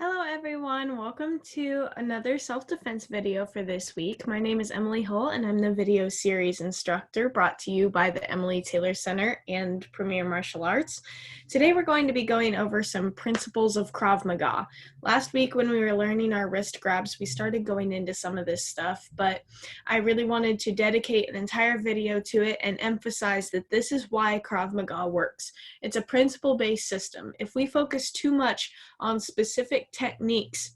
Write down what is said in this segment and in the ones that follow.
Hello everyone, welcome to another self-defense video for this week. My name is Emily Hull and I'm the video series instructor brought to you by the Emily Taylor Center and Premier Martial Arts. Today we're going to be going over some principles of Krav Maga. Last week when we were learning our wrist grabs, we started going into some of this stuff, but I really wanted to dedicate an entire video to it and emphasize that this is why Krav Maga works. It's a principle-based system. If we focus too much on specific techniques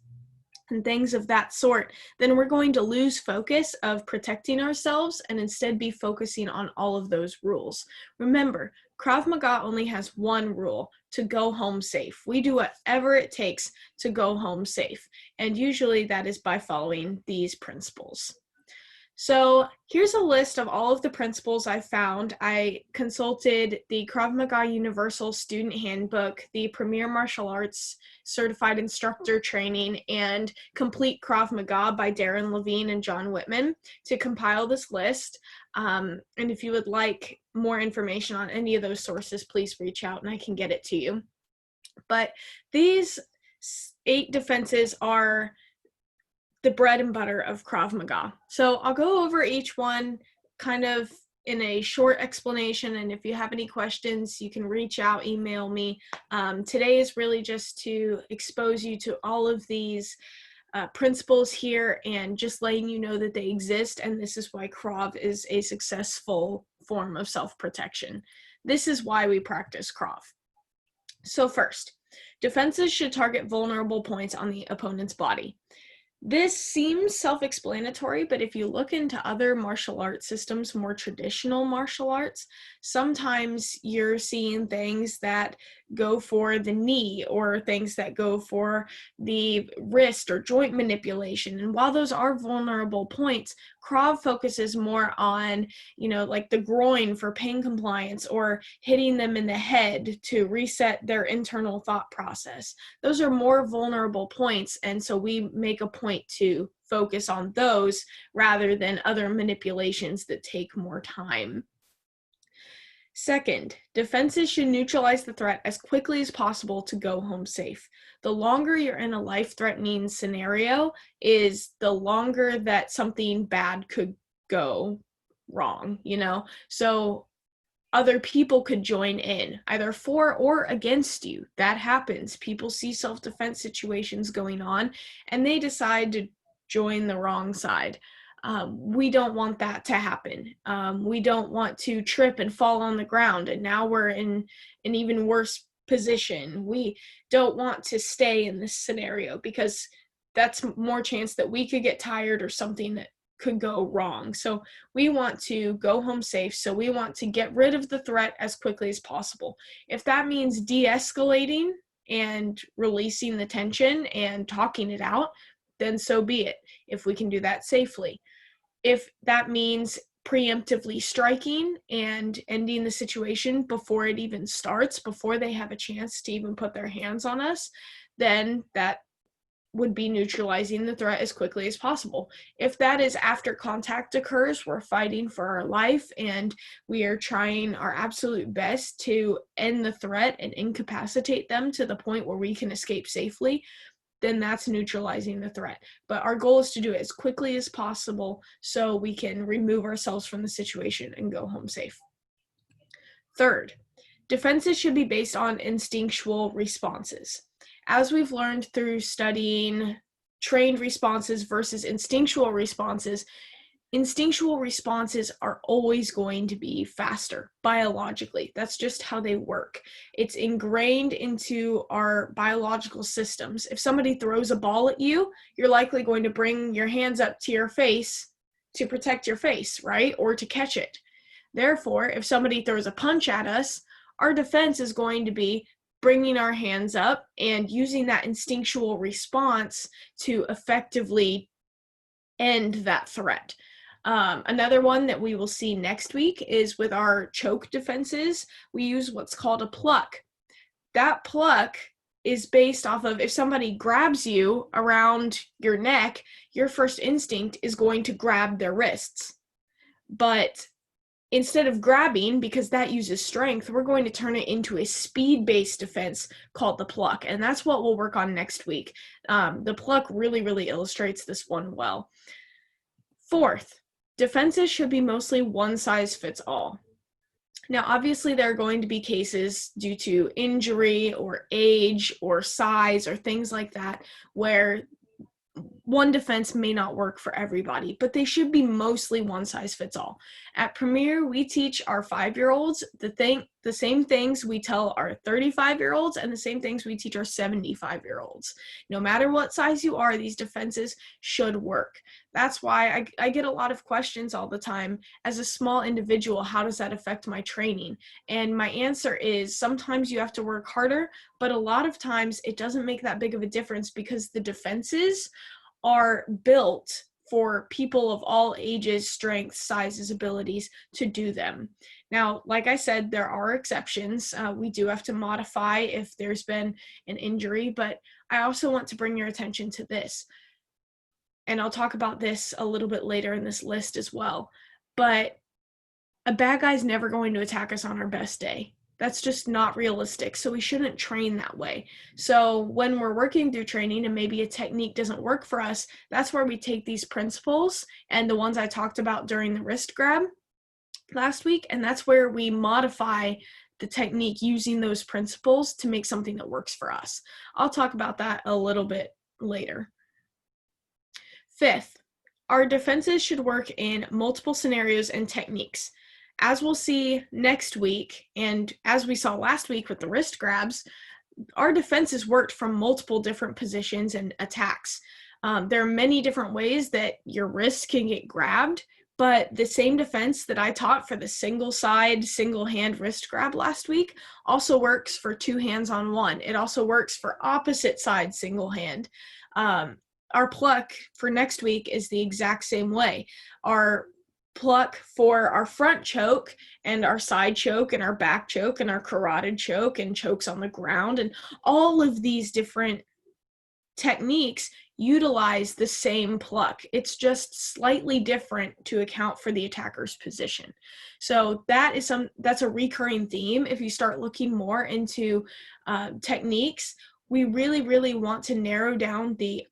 and things of that sort, then we're going to lose focus of protecting ourselves and instead be focusing on all of those rules. Remember, Krav Maga only has one rule: to go home safe. We do whatever it takes to go home safe, and usually that is by following these principles. So here's a list of all of the principles I found. I consulted the Krav Maga Universal Student Handbook, the Premier Martial Arts Certified Instructor Training, and Complete Krav Maga by Darren Levine and John Whitman to compile this list. And if you would like more information on any of those sources, please reach out and I can get it to you. But these 8 defenses are the bread and butter of Krav Maga. So I'll go over each one kind of in a short explanation, and if you have any questions, you can reach out, email me. Today is really just to expose you to all of these principles here and just letting you know that they exist, and this is why Krav is a successful form of self-protection. This is why we practice Krav. So first, defenses should target vulnerable points on the opponent's body. This seems self-explanatory, but if you look into other martial arts systems, more traditional martial arts, sometimes you're seeing things that go for the knee or things that go for the wrist or joint manipulation. And while those are vulnerable points, Krav focuses more on, like the groin for pain compliance or hitting them in the head to reset their internal thought process. Those are more vulnerable points, and so we make a point to focus on those rather than other manipulations that take more time. Second, defenses should neutralize the threat as quickly as possible to go home safe. The longer you're in a life-threatening scenario is the longer that something bad could go wrong, So other people could join in, either for or against you. That happens. People see self-defense situations going on, and they decide to join the wrong side. We don't want that to happen. We don't want to trip and fall on the ground, and now we're in an even worse position. We don't want to stay in this scenario because that's more chance that we could get tired or something that could go wrong. So we want to go home safe. So we want to get rid of the threat as quickly as possible. If that means de-escalating and releasing the tension and talking it out, then so be it, if we can do that safely. If that means preemptively striking and ending the situation before it even starts, before they have a chance to even put their hands on us, then that would be neutralizing the threat as quickly as possible. If that is after contact occurs, we're fighting for our life and we are trying our absolute best to end the threat and incapacitate them to the point where we can escape safely, then that's neutralizing the threat. But our goal is to do it as quickly as possible so we can remove ourselves from the situation and go home safe. Third, defenses should be based on instinctual responses. As we've learned through studying trained responses versus instinctual responses are always going to be faster biologically. That's just how they work. It's ingrained into our biological systems. If somebody throws a ball at you, you're likely going to bring your hands up to your face to protect your face, right? Or to catch it. Therefore, if somebody throws a punch at us, our defense is going to be bringing our hands up and using that instinctual response to effectively end that threat. Another one that we will see next week is with our choke defenses. We use what's called a pluck. That pluck is based off of if somebody grabs you around your neck, your first instinct is going to grab their wrists. But instead of grabbing, because that uses strength, we're going to turn it into a speed-based defense called the pluck, and that's what we'll work on next week. The pluck really illustrates this one well. Fourth, defenses should be mostly one size fits all. Now, obviously, there are going to be cases due to injury or age or size or things like that where one defense may not work for everybody, but they should be mostly one size fits all. At Premier, we teach our 5-year-olds the same things we tell our 35-year-olds and the same things we teach our 75-year-olds. No matter what size you are, these defenses should work. That's why I get a lot of questions all the time. As a small individual, how does that affect my training? And my answer is sometimes you have to work harder, but a lot of times it doesn't make that big of a difference because the defenses are built for people of all ages, strengths, sizes, abilities to do them. Now, like I said, there are exceptions. We do have to modify if there's been an injury, but I also want to bring your attention to this. And I'll talk about this a little bit later in this list as well. But a bad guy's never going to attack us on our best day. That's just not realistic. So we shouldn't train that way. So when we're working through training and maybe a technique doesn't work for us, that's where we take these principles and the ones I talked about during the wrist grab last week, and that's where we modify the technique using those principles to make something that works for us. I'll talk about that a little bit later. Fifth, our defenses should work in multiple scenarios and techniques. As we'll see next week, and as we saw last week with the wrist grabs, our defenses worked from multiple different positions and attacks. There are many different ways that your wrist can get grabbed, but the same defense that I taught for the single side, single hand wrist grab last week also works for 2 hands on 1. It also works for opposite side single hand. Our pluck for next week is the exact same way. Our pluck for our front choke and our side choke and our back choke and our carotid choke and chokes on the ground and all of these different techniques utilize the same pluck. It's just slightly different to account for the attacker's position. So that's a recurring theme. If you start looking more into techniques, we really want to narrow down the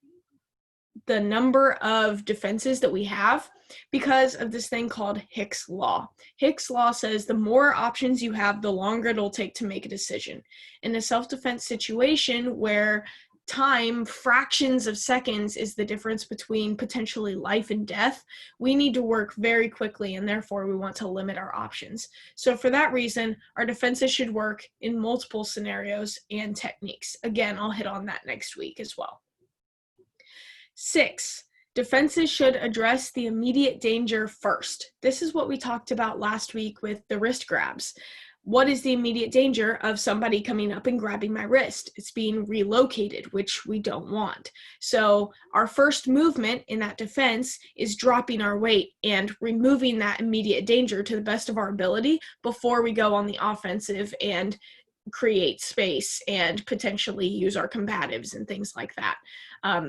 number of defenses that we have because of this thing called Hick's Law. Hick's Law says the more options you have, the longer it'll take to make a decision. In a self-defense situation where time, fractions of seconds, is the difference between potentially life and death, we need to work very quickly, and therefore we want to limit our options. So for that reason, our defenses should work in multiple scenarios and techniques. Again, I'll hit on that next week as well. 6, defenses should address the immediate danger first. This is what we talked about last week with the wrist grabs. What is the immediate danger of somebody coming up and grabbing my wrist? It's being relocated, which we don't want. So our first movement in that defense is dropping our weight and removing that immediate danger to the best of our ability before we go on the offensive and create space and potentially use our combatives and things like that.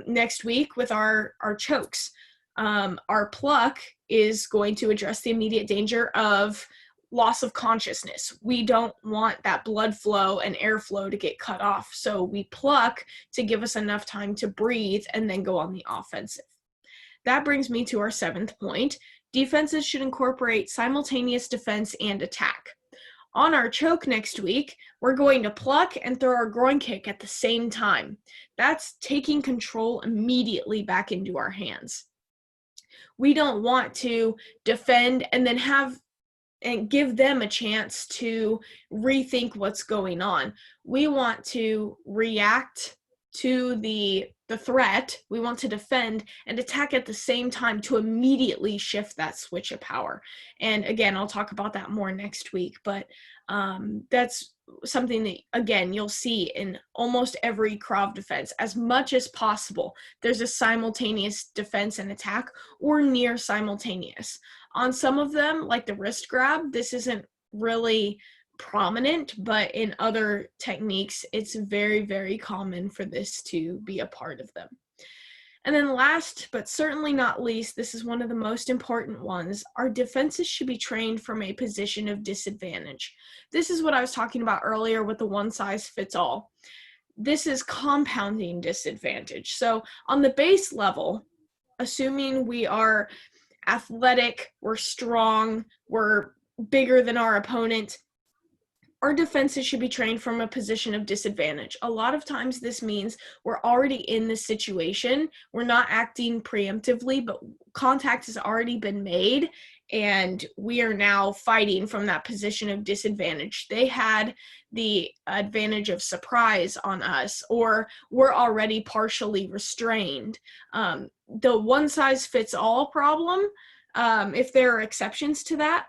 Next week with our chokes, our pluck is going to address the immediate danger of loss of consciousness. We don't want that blood flow and airflow to get cut off. So we pluck to give us enough time to breathe and then go on the offensive. That brings me to our 7th point. Defenses should incorporate simultaneous defense and attack. On our choke next week, we're going to pluck and throw our groin kick at the same time. That's taking control immediately back into our hands. We don't want to defend and then give them a chance to rethink what's going on. We want to react to the threat. We want to defend and attack at the same time to immediately shift that switch of power. And again, I'll talk about that more next week, but that's something that, again, you'll see in almost every Krav defense. As much as possible, there's a simultaneous defense and attack or near simultaneous. On some of them, like the wrist grab, this isn't really prominent, but in other techniques, it's very, very common for this to be a part of them. And then last, but certainly not least, this is one of the most important ones. Our defenses should be trained from a position of disadvantage. This is what I was talking about earlier with the one size fits all. This is compounding disadvantage. So on the base level, assuming we are athletic, we're strong, we're bigger than our opponent, our defenses should be trained from a position of disadvantage. A lot of times this means we're already in this situation. We're not acting preemptively, but contact has already been made and we are now fighting from that position of disadvantage. They had the advantage of surprise on us, or we're already partially restrained. The one size fits all problem, if there are exceptions to that,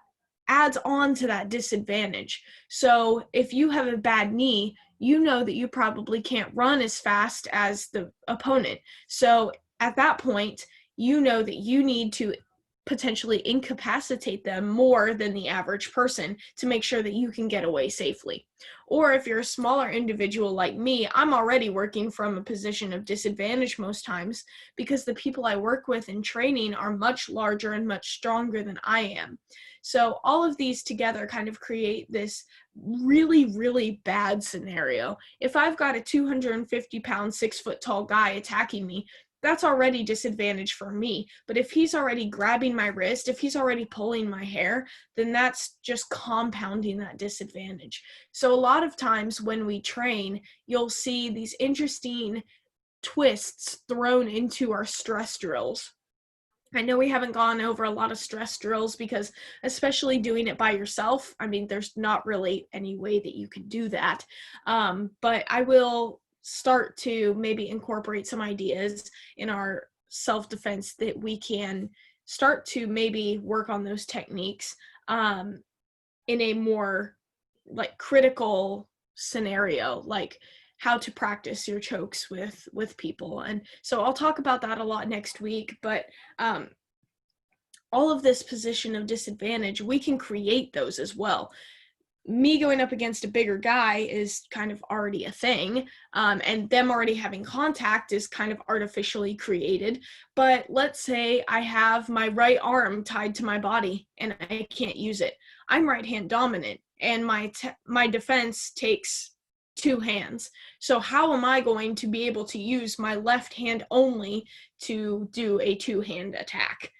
adds on to that disadvantage. So if you have a bad knee, you know that you probably can't run as fast as the opponent. So at that point, you know that you need to potentially incapacitate them more than the average person to make sure that you can get away safely. Or if you're a smaller individual like me, I'm already working from a position of disadvantage most times because the people I work with in training are much larger and much stronger than I am. So all of these together kind of create this really, really bad scenario. If I've got a 250-pound, 6-foot-tall guy attacking me, that's already disadvantage for me. But if he's already grabbing my wrist, if he's already pulling my hair, then that's just compounding that disadvantage. So a lot of times when we train, you'll see these interesting twists thrown into our stress drills. I know we haven't gone over a lot of stress drills because, especially doing it by yourself, I mean, there's not really any way that you can do that. But I will start to maybe incorporate some ideas in our self-defense that we can start to maybe work on those techniques in a more like critical scenario, like how to practice your chokes with people. And so I'll talk about that a lot next week, but all of this position of disadvantage, we can create those as well. Me going up against a bigger guy is kind of already a thing, and them already having contact is kind of artificially created. But let's say I have my right arm tied to my body and I can't use it. I'm right hand dominant, and my defense takes two hands. So how am I going to be able to use my left hand only to do a two-hand attack?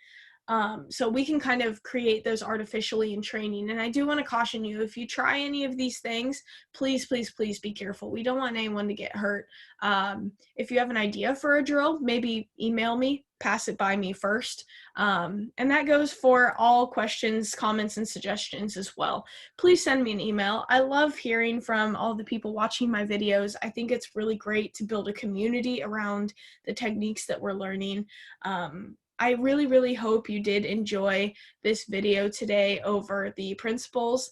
So we can kind of create those artificially in training. And I do want to caution you, if you try any of these things, please, please, please be careful. We don't want anyone to get hurt. If you have an idea for a drill, maybe email me, pass it by me first. And that goes for all questions, comments, and suggestions as well. Please send me an email. I love hearing from all the people watching my videos. I think it's really great to build a community around the techniques that we're learning. I really, really hope you did enjoy this video today over the principles.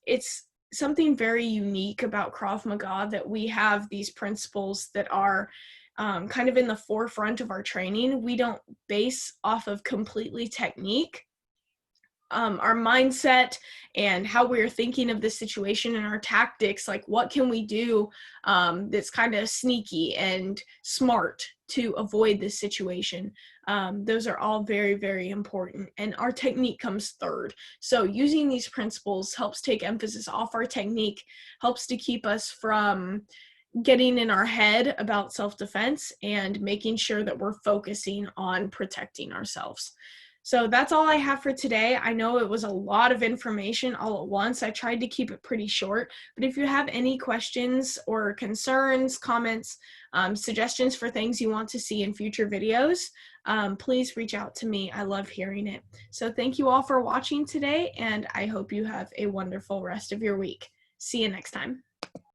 It's something very unique about Krav Maga that we have these principles that are kind of in the forefront of our training. We don't base off of completely technique. Our mindset and how we're thinking of the situation and our tactics, like what can we do that's kind of sneaky and smart to avoid this situation. Those are all very, very important. And our technique comes third. So using these principles helps take emphasis off our technique, helps to keep us from getting in our head about self-defense and making sure that we're focusing on protecting ourselves. So that's all I have for today. I know it was a lot of information all at once. I tried to keep it pretty short, but if you have any questions or concerns, comments, suggestions for things you want to see in future videos, please reach out to me. I love hearing it. So thank you all for watching today, and I hope you have a wonderful rest of your week. See you next time.